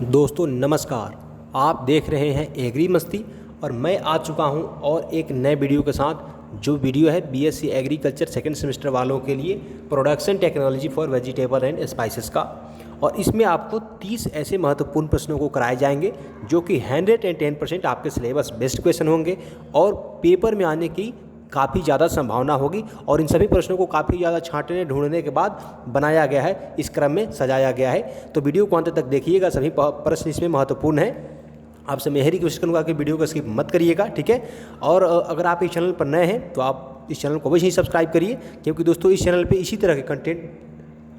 दोस्तों नमस्कार। आप देख रहे हैं एग्री मस्ती और मैं आ चुका हूं और एक नए वीडियो के साथ। जो वीडियो है बीएससी एग्रीकल्चर सेकंड सेमेस्टर वालों के लिए production technology for vegetable and spices का। और इसमें आपको 30 ऐसे महत्वपूर्ण प्रश्नों को कराए जाएंगे जो कि 110% आपके सिलेबस बेस्ड क्वेश्चन होंगे और पेपर में आने की काफ़ी ज़्यादा संभावना होगी। और इन सभी प्रश्नों को काफ़ी ज़्यादा छांटने ढूंढने के बाद बनाया गया है, इस क्रम में सजाया गया है। तो वीडियो को अंत तक देखिएगा, सभी प्रश्न इसमें महत्वपूर्ण हैं। आपसे मैं यही रिक्वेस्ट करूँगा कि वीडियो को स्किप मत करिएगा, ठीक है। और अगर आप इस चैनल पर नए हैं तो आप इस चैनल को अवश्य ही सब्सक्राइब करिए, क्योंकि दोस्तों इस चैनल पर इसी तरह के कंटेंट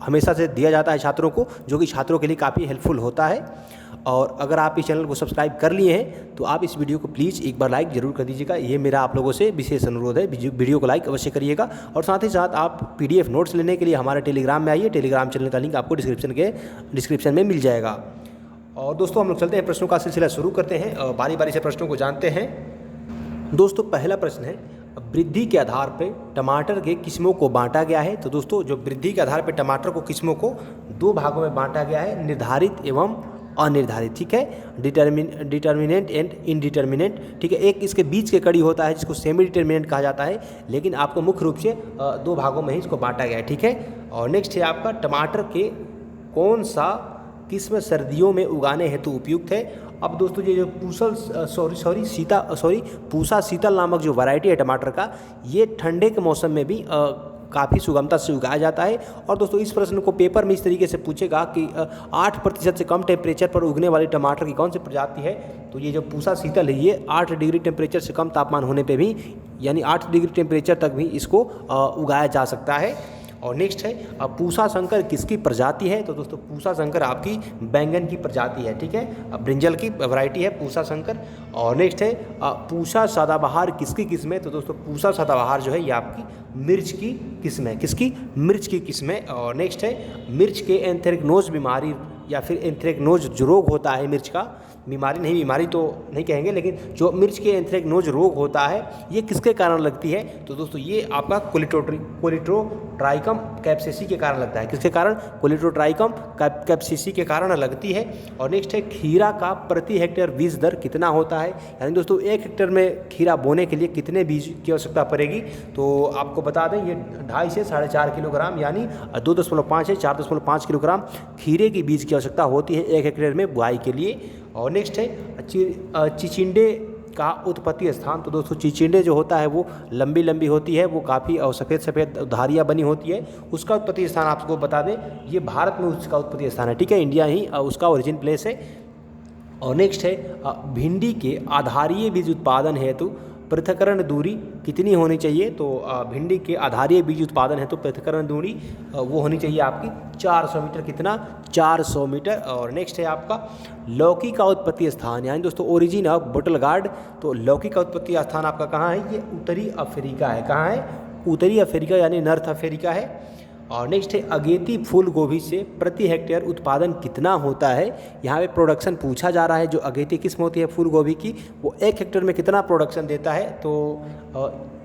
हमेशा से दिया जाता है छात्रों को, जो कि छात्रों के लिए काफ़ी हेल्पफुल होता है। और अगर आप इस चैनल को सब्सक्राइब कर लिए हैं तो आप इस वीडियो को प्लीज़ एक बार लाइक ज़रूर कर दीजिएगा। ये मेरा आप लोगों से विशेष अनुरोध है, वीडियो को लाइक अवश्य करिएगा। और साथ ही साथ आप PDF नोट्स लेने के लिए हमारे टेलीग्राम में आइए। टेलीग्राम चैनल का लिंक आपको डिस्क्रिप्शन में मिल जाएगा। और दोस्तों हम लोग चलते हैं, प्रश्नों का सिलसिला शुरू करते हैं और बारी बारी से प्रश्नों को जानते हैं। दोस्तों पहला प्रश्न है, वृद्धि के आधार पर टमाटर के किस्मों को बांटा गया है। तो दोस्तों जो वृद्धि के आधार पर टमाटर को किस्मों को 2 भागों में बांटा गया है, निर्धारित एवं अनिर्धारित, ठीक है। डिटर्मिनेंट एंड इनडिटर्मिनेंट, ठीक है। एक इसके बीच के कड़ी होता है जिसको सेमी डिटर्मिनेंट कहा जाता है, लेकिन आपको मुख्य रूप से 2 भागों में ही इसको बांटा गया है, ठीक है। और नेक्स्ट है आपका, टमाटर के कौन सा किस्म सर्दियों में उगाने हेतु उपयुक्त है। अब दोस्तों ये जो पूसा शीतल नामक जो वैरायटी है टमाटर का, ये ठंडे के मौसम में भी काफ़ी सुगमता से उगाया जाता है। और दोस्तों इस प्रश्न को पेपर में इस तरीके से पूछेगा कि 8% से कम टेम्परेचर पर उगने वाली टमाटर की कौन सी प्रजाति है। तो ये जो पूसा शीतल है ये 8 डिग्री टेम्परेचर से कम तापमान होने पे भी, यानी 8 डिग्री टेम्परेचर तक भी इसको उगाया जा सकता है। और नेक्स्ट है, पूसा संकर किसकी प्रजाति है। तो दोस्तों पूसा संकर आपकी बैंगन की प्रजाति है, ठीक है। ब्रिंजल की वैरायटी है पूसा संकर। और नेक्स्ट है, पूसा सदाबहार किसकी किस्म है। तो दोस्तों पूसा सदाबहार जो है ये आपकी मिर्च की किस्म है, किसकी, मिर्च की किस्म है। और नेक्स्ट है, मिर्च के एंथ्रेक्नोज बीमारी या फिर एंथ्रेक्नोज जो रोग होता है मिर्च का, बीमारी तो नहीं कहेंगे, लेकिन जो मिर्च के एंथ्रेक्नोज रोग होता है ये किसके कारण लगती है। तो दोस्तों ये आपका कोलिट्रोट्राइकम कैप्सिसी के कारण लगता है। किसके कारण, कोलिट्रोट्राइकम कैप्सिसी के कारण लगती है। और नेक्स्ट है, खीरा का प्रति हेक्टेयर बीज दर कितना होता है। यानी दोस्तों 1 हेक्टेयर में खीरा बोने के लिए कितने बीज की आवश्यकता पड़ेगी। तो आपको बता दें ये 2.5 से 4.5 किलोग्राम, यानी 2.5 से 4.5 किलोग्राम खीरे की बीज की आवश्यकता होती है 1 हेक्टेयर में बुआई के लिए। और नेक्स्ट है, चिचिंडे का उत्पत्ति स्थान। तो दोस्तों चिचिंडे जो होता है वो लंबी लंबी होती है, वो काफ़ी सफ़ेद सफ़ेद धारियाँ बनी होती है। उसका उत्पत्ति स्थान आपको बता दें, ये भारत में उसका उत्पत्ति स्थान है, ठीक है। इंडिया ही उसका ओरिजिन प्लेस है। और नेक्स्ट है, भिंडी के आधारीय बीज उत्पादन हेतु पृथक्करण दूरी कितनी होनी चाहिए। तो भिंडी के आधारीय बीज उत्पादन है तो पृथक्करण दूरी वो होनी चाहिए आपकी 400 मीटर। कितना, 400 मीटर। और नेक्स्ट है आपका, लौकी का उत्पत्ति स्थान, यानी दोस्तों ओरिजिन ऑफ बटल गार्ड। तो लौकी का उत्पत्ति स्थान आपका कहाँ है, ये उत्तरी अफ्रीका है। कहाँ है, उत्तरी अफ्रीका यानी नॉर्थ अफ्रीका है। और नेक्स्ट है, अगेती फूल गोभी से प्रति हेक्टेयर उत्पादन कितना होता है। यहाँ पे प्रोडक्शन पूछा जा रहा है। जो अगेती किस्म होती है फूल गोभी की, वो 1 हेक्टेयर में कितना प्रोडक्शन देता है। तो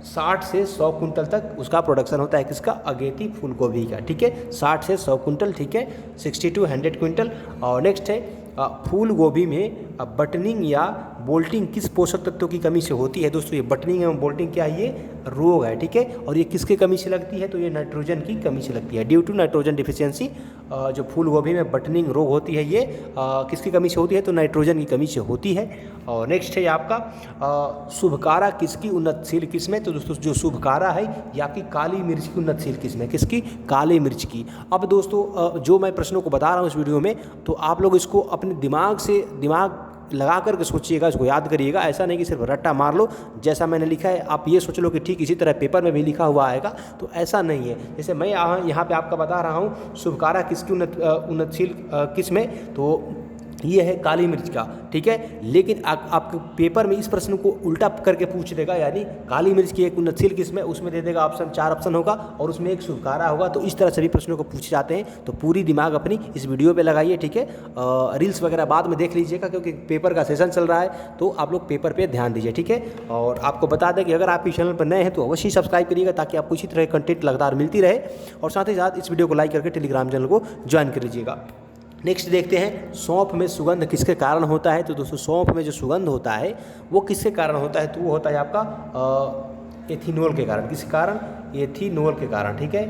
60 से 100 कुंटल तक उसका प्रोडक्शन होता है, किसका, अगेती फूल गोभी का, ठीक है। 60 से 100 कुंटल, ठीक है, 60 to 100 क्विंटल। और नेक्स्ट है, फूल गोभी में बटनिंग या बोल्टिंग किस पोषक तत्वों की कमी से होती है। दोस्तों ये बटनिंग एवं बोल्टिंग क्या है, ये रोग है, ठीक है। और ये किसके कमी से लगती है, तो ये नाइट्रोजन की कमी से लगती है, ड्यू टू नाइट्रोजन डिफिशियंसी। जो फूल गोभी में बटनिंग रोग होती है ये किसकी कमी से होती है, तो नाइट्रोजन की कमी से होती है। और नेक्स्ट है आपका, शुभकारा किसकी उन्नतशील किस्म है। तो दोस्तों जो शुभकारा है ये आपकी काली मिर्च की उन्नतशील किस्म है, किसकी, काली मिर्च की। अब दोस्तों जो मैं प्रश्नों को बता रहा हूँ इस वीडियो में, तो आप लोग इसको अपने दिमाग लगा करके सोचिएगा, इसको याद करिएगा। ऐसा नहीं कि सिर्फ रट्टा मार लो, जैसा मैंने लिखा है आप ये सोच लो कि ठीक इसी तरह पेपर में भी लिखा हुआ आएगा, तो ऐसा नहीं है। जैसे मैं यहाँ पे आपका बता रहा हूँ शुभकारा किसकी उन्नतशील किस्म है, तो ये है काली मिर्च का, ठीक है। लेकिन आपके पेपर में इस प्रश्न को उल्टा करके पूछ देगा, यानी काली मिर्च की एक उन्नतशील किस्म है, उसमें दे देगा ऑप्शन 4 ऑप्शन होगा और उसमें एक शुभकारा होगा। तो इस तरह सभी प्रश्नों को पूछे जाते हैं। तो पूरी दिमाग अपनी इस वीडियो पे लगाइए, ठीक है। रील्स वगैरह बाद में देख लीजिएगा, क्योंकि पेपर का सेशन चल रहा है, तो आप लोग पेपर पर ध्यान दीजिए, ठीक है। और आपको बता दें कि अगर आप इस चैनल पर नए हैं तो अवश्य सब्सक्राइब करिएगा, ताकि आपको इसी तरह कंटेंट लगातार मिलती रहे। और साथ ही साथ इस वीडियो को लाइक करके टेलीग्राम चैनल को ज्वाइन कर लीजिएगा। नेक्स्ट देखते हैं सौंफ में सुगंध किसके कारण होता है। तो दोस्तों सौंफ में जो सुगंध होता है वो किसके कारण होता है, तो वो होता है आपका एथिनॉल के कारण। किस कारण, एथिनॉल के कारण, ठीक है,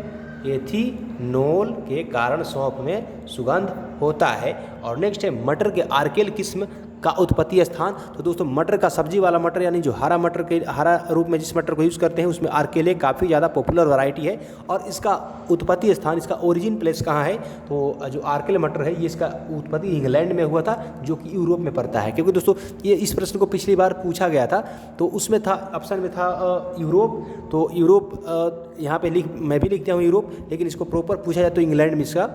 एथिनॉल के कारण सौंफ में सुगंध होता है। और नेक्स्ट है मटर के आर्केल किस्म का उत्पत्ति स्थान। तो दोस्तों मटर का सब्जी वाला मटर यानी जो हरा मटर के हरा रूप में जिस मटर को यूज़ करते हैं उसमें आर्केले काफ़ी ज़्यादा पॉपुलर वैरायटी है। और इसका उत्पत्ति स्थान, इसका ओरिजिन प्लेस कहाँ है, तो जो आर्केल मटर है ये इसका उत्पत्ति इंग्लैंड में हुआ था जो कि यूरोप में पड़ता है। क्योंकि दोस्तों ये इस प्रश्न को पिछली बार पूछा गया था, तो उसमें था ऑप्शन में था यूरोप। तो यूरोप यहाँ पे मैं भी लिख दिया हूँ यूरोप, लेकिन इसको प्रॉपर पूछा जाए तो इंग्लैंड में इसका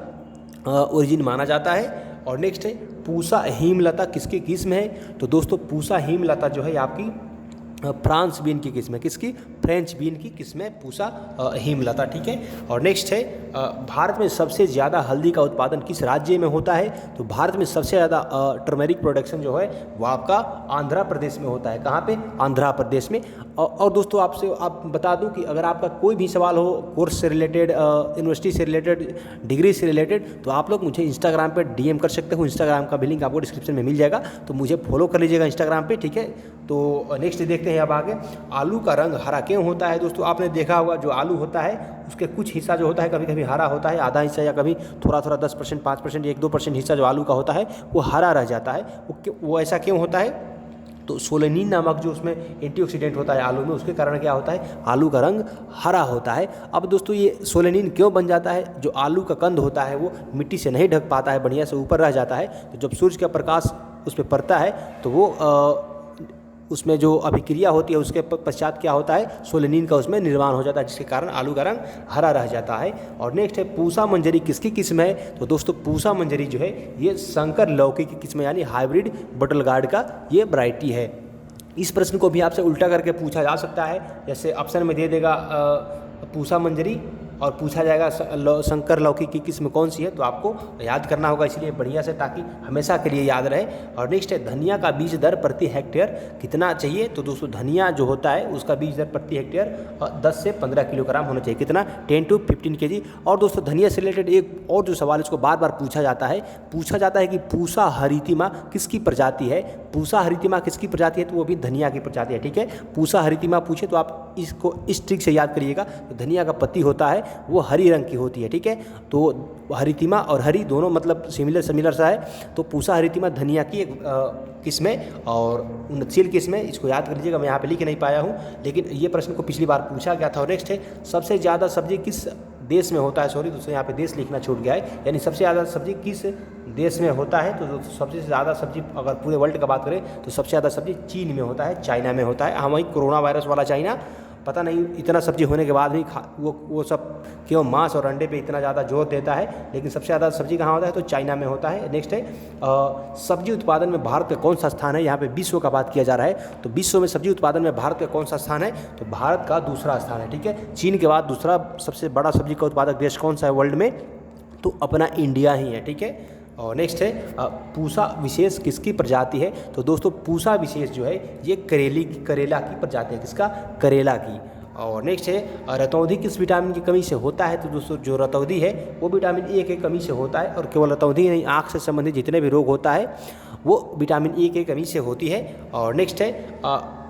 ओरिजिन माना जाता है। और नेक्स्ट है पूसा हेमलता किसकी किस्म है। तो दोस्तों पूसा हेमलता जो है आपकी फ्रांस बीन की किस्म है। किसकी, फ्रेंच बीन की किस्म है पूसा हेमलता, ठीक है। और नेक्स्ट है भारत में सबसे ज़्यादा हल्दी का उत्पादन किस राज्य में होता है। तो भारत में सबसे ज़्यादा टर्मेरिक प्रोडक्शन जो है वो आपका आंध्र प्रदेश में होता है। कहाँ पे, आंध्र प्रदेश में। और दोस्तों आप बता दूं कि अगर आपका कोई भी सवाल हो कोर्स से रिलेटेड, यूनिवर्सिटी से रिलेटेड, डिग्री से रिलेटेड, तो आप लोग मुझे इंस्टाग्राम पे डीएम कर सकते हो। इंस्टाग्राम का भी लिंक आपको डिस्क्रिप्शन में मिल जाएगा, तो मुझे फॉलो कर लीजिएगा इंस्टाग्राम पे, ठीक है। तो नेक्स्ट देखते हैं अब आगे, आलू का रंग हरा क्यों होता है। दोस्तों आपने देखा होगा जो आलू होता है उसके कुछ हिस्सा जो होता है कभी कभी हरा होता है, आधा हिस्सा या कभी थोड़ा 10%, 5%, 1-2% हिस्सा जो आलू का होता है वो हरा रह जाता है। वो ऐसा क्यों होता है, तो सोलेनिन नामक जो उसमें एंटीऑक्सीडेंट होता है आलू में, उसके कारण क्या होता है, आलू का रंग हरा होता है। अब दोस्तों ये सोलेनिन क्यों बन जाता है, जो आलू का कंद होता है वो मिट्टी से नहीं ढक पाता है, बढ़िया से ऊपर रह जाता है। तो जब सूर्य का प्रकाश उस पर पड़ता है तो वो उसमें जो अभिक्रिया होती है उसके पश्चात क्या होता है, सोलेनिन का उसमें निर्माण हो जाता है, जिसके कारण आलू का रंग हरा रह जाता है। और नेक्स्ट है पूसा मंजरी किसकी किस्म है। तो दोस्तों पूसा मंजरी जो है ये संकर लौकी की किस्म यानी हाइब्रिड बटल गार्ड का ये वैरायटी है। इस प्रश्न को भी आपसे उल्टा करके पूछा जा सकता है, जैसे ऑप्शन में दे देगा पूसा मंजरी और पूछा जाएगा संकर लौकी की किस्म कौन सी है, तो आपको याद करना होगा इसलिए बढ़िया से, ताकि हमेशा के लिए याद रहे। और नेक्स्ट है धनिया का बीज दर प्रति हेक्टेयर कितना चाहिए। तो दोस्तों धनिया जो होता है उसका बीज दर प्रति हेक्टेयर 10 से 15 किलोग्राम होना चाहिए। कितना, 10 to 15 kg। और दोस्तों धनिया से रिलेटेड एक और जो सवाल इसको बार बार पूछा जाता है कि पूसा हरितिमा किसकी प्रजाति है। पूसा हरितिमा किसकी प्रजाति है, तो वो भी धनिया की प्रजाति है, ठीक है। पूसा हरितिमा पूछे तो आप इसको इस ट्रिक से याद करिएगा। तो धनिया का पत्ती होता है वो हरी रंग की होती है, ठीक है। तो हरितिमा और हरी दोनों मतलब सिमिलर सा है। तो पूसा हरितिमा धनिया की एक किस्म है और उन्नतशील किस्म है, इसको याद कर लीजिएगा। मैं यहाँ पे लिख नहीं पाया हूँ, लेकिन ये प्रश्न को पिछली बार पूछा गया था। और नेक्स्ट है सबसे ज़्यादा सब्जी किस देश में होता है। सॉरी दोस्तों यहाँ पे देश लिखना छूट गया है, यानी सबसे ज़्यादा सब्जी किस देश में होता है। तो सबसे ज़्यादा सब्जी अगर पूरे वर्ल्ड का बात करें तो सबसे ज़्यादा सब्जी चीन में होता है, चाइना में होता है। हाँ वही कोरोना वायरस वाला चाइना, पता नहीं इतना सब्जी होने के बाद भी वो सब क्यों मांस और अंडे पे इतना ज़्यादा जोर देता है, लेकिन सबसे ज़्यादा सब्जी कहाँ होता है, तो चाइना में होता है। नेक्स्ट है सब्जी उत्पादन में भारत का कौन सा स्थान है। यहाँ पे विश्व का बात किया जा रहा है, तो विश्व में सब्जी उत्पादन में भारत का कौन सा स्थान है, तो भारत का दूसरा स्थान है, ठीक है। चीन के बाद दूसरा सबसे बड़ा सब्जी का उत्पादक देश कौन सा है वर्ल्ड में, तो अपना इंडिया ही है, ठीक है। और नेक्स्ट है पूसा विशेष किसकी प्रजाति है। तो दोस्तों पूसा विशेष जो है ये करेला की प्रजाति है, किसका, करेला की। और नेक्स्ट है रतौंधी किस विटामिन की कमी से होता है। तो दोस्तों जो रतौंधी है वो विटामिन ए की कमी से होता है, और केवल रतौंधी नहीं, आँख से संबंधित जितने भी रोग होता है वो विटामिन ए की कमी से होती है। और नेक्स्ट है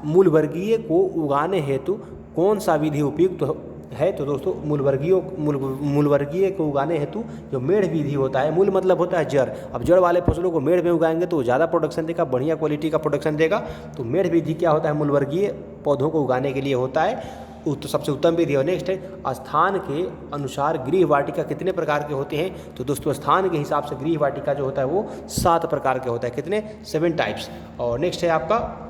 मूलवर्गीय को उगाने हेतु कौन सा विधि उपयुक्त है। तो दोस्तों मूलवर्गीय को उगाने हेतु जो मेढ़ विधि होता है, मूल मतलब होता है जड़। अब जड़ वाले फसलों को मेढ़ में उगाएंगे तो ज़्यादा प्रोडक्शन देगा, बढ़िया क्वालिटी का प्रोडक्शन देगा। तो मेढ़ विधि क्या होता है, मूलवर्गीय पौधों को उगाने के लिए होता है, तो सबसे उत्तम विधि। और नेक्स्ट है स्थान के अनुसार गृह वाटिका कितने प्रकार के होते हैं। तो दोस्तों स्थान के हिसाब से गृह वाटिका जो होता है वो 7 प्रकार के होता है, कितने, 7 टाइप्स। और नेक्स्ट है आपका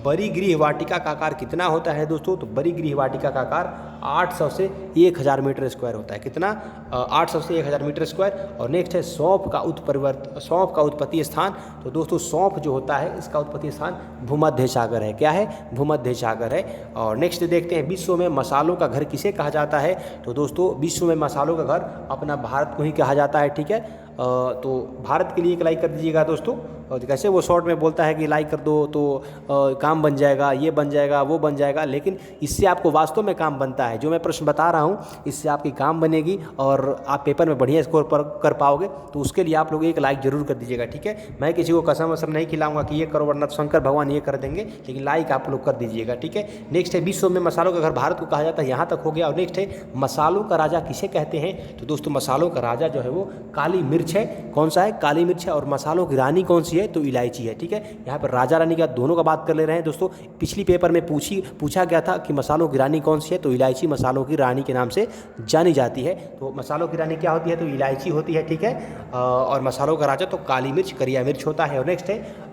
बड़ी गृह वाटिका का आकार कितना होता है दोस्तों। तो बड़ी गृह वाटिका का आकार 800 से 1000 मीटर स्क्वायर होता है, कितना, 800 से 1000 मीटर स्क्वायर। और नेक्स्ट है सौंफ का उत्पत्ति स्थान। तो दोस्तों सौंफ जो होता है इसका उत्पत्ति स्थान भूमध्य सागर है, क्या है, भूमध्य सागर है। और नेक्स्ट देखते हैं विश्व में मसालों का घर किसे कहा जाता है। तो दोस्तों विश्व में मसालों का घर अपना भारत को ही कहा जाता है, ठीक है। तो भारत के लिए एक लाइक कर दीजिएगा दोस्तों। और कैसे वो शॉर्ट में बोलता है कि लाइक कर दो तो काम बन जाएगा, ये बन जाएगा, वो बन जाएगा, लेकिन इससे आपको वास्तव में काम बनता है। जो मैं प्रश्न बता रहा हूँ इससे आपकी काम बनेगी और आप पेपर में बढ़िया स्कोर पर कर पाओगे। तो उसके लिए आप लोग एक लाइक जरूर कर दीजिएगा, ठीक है। मैं किसी को कसम वसम नहीं खिलाऊंगा कि ये करो वरना शंकर भगवान ये कर देंगे, लेकिन लाइक आप लोग कर दीजिएगा, ठीक है। नेक्स्ट है विश्व में मसालों का घर भारत को कहा जाता है, यहाँ तक हो गया। और नेक्स्ट है मसालों का राजा किसे कहते हैं? तो दोस्तों मसालों का राजा जो है वो काली मिर्च है। कौन सा है? काली मिर्च है। और मसालों की रानी कौन सी है? तो इलायची है, ठीक है। यहाँ पर राजा रानी का दोनों का बात कर ले रहे हैं दोस्तों। पिछली पेपर में पूछा गया था कि मसालों की रानी कौन सी है, तो इलायची मसालों की रानी के नाम से जानी जाती है। तो मसालों की रानी क्या होती है? तो इलायची होती है, ठीक है। और मसालों का राजा तो काली मिर्च, करिया मिर्च होता है। और नेक्स्ट है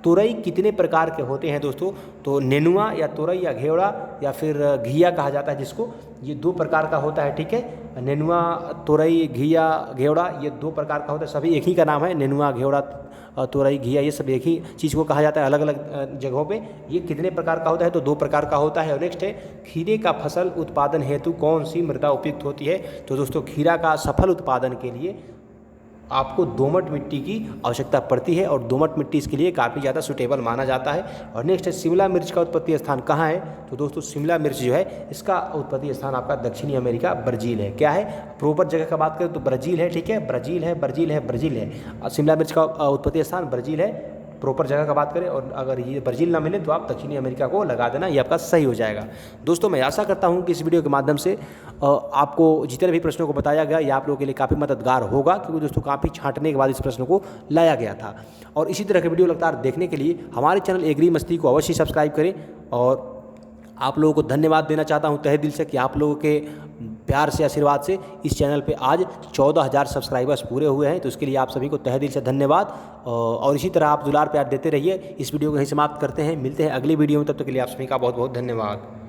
तुरई कितने प्रकार के होते हैं दोस्तों? तो नेनुआ या तुरई या घेवड़ा या फिर घिया कहा जाता है जिसको, ये 2 प्रकार का होता है, ठीक है। नेनुआ, तुरई, घिया, घेवड़ा ये 2 प्रकार का होता है। सभी एक ही का नाम है, नेनुआ, घेवड़ा, तुरई, घिया, ये सब एक ही चीज़ को कहा जाता है अलग अलग जगहों पे। ये कितने प्रकार का होता है? तो 2 प्रकार का होता है। और नेक्स्ट है खीरे का फसल उत्पादन हेतु कौन सी मृदा उपयुक्त होती है? तो दोस्तों खीरा का सफल उत्पादन के लिए आपको दोमट मिट्टी की आवश्यकता पड़ती है और दोमट मिट्टी इसके लिए काफ़ी ज़्यादा सुटेबल माना जाता है। और नेक्स्ट है शिमला मिर्च का उत्पत्ति स्थान कहाँ है? तो दोस्तों शिमला मिर्च जो है इसका उत्पत्ति स्थान आपका दक्षिणी अमेरिका ब्राज़ील है। क्या है? प्रॉपर जगह का बात करें तो ब्राज़ील है, ठीक है। ब्राज़ील है, ब्राज़ील है, ब्राज़ील है। शिमला मिर्च का उत्पत्ति स्थान ब्राज़ील है। प्रॉपर जगह का बात करें और अगर ये ब्राज़ील ना मिले तो आप दक्षिणी अमेरिका को लगा देना, ये आपका सही हो जाएगा। दोस्तों मैं आशा करता हूँ कि इस वीडियो के माध्यम से आपको जितने भी प्रश्नों को बताया गया ये आप लोगों के लिए काफ़ी मददगार होगा, क्योंकि दोस्तों काफ़ी छांटने के बाद इस प्रश्न को लाया गया था। और इसी तरह के वीडियो लगातार देखने के लिए हमारे चैनल एग्री मस्ती को अवश्य सब्सक्राइब करें। और आप लोगों को धन्यवाद देना चाहता हूं तहे दिल से कि आप लोगों के प्यार से, आशीर्वाद से इस चैनल पे आज 14,000 सब्सक्राइबर्स पूरे हुए हैं। तो इसके लिए आप सभी को तहे दिल से धन्यवाद। और इसी तरह आप दुलार प्यार देते रहिए। इस वीडियो को यहीं समाप्त करते हैं, मिलते हैं अगली वीडियो में, तब तक के लिए आप सभी का बहुत बहुत धन्यवाद।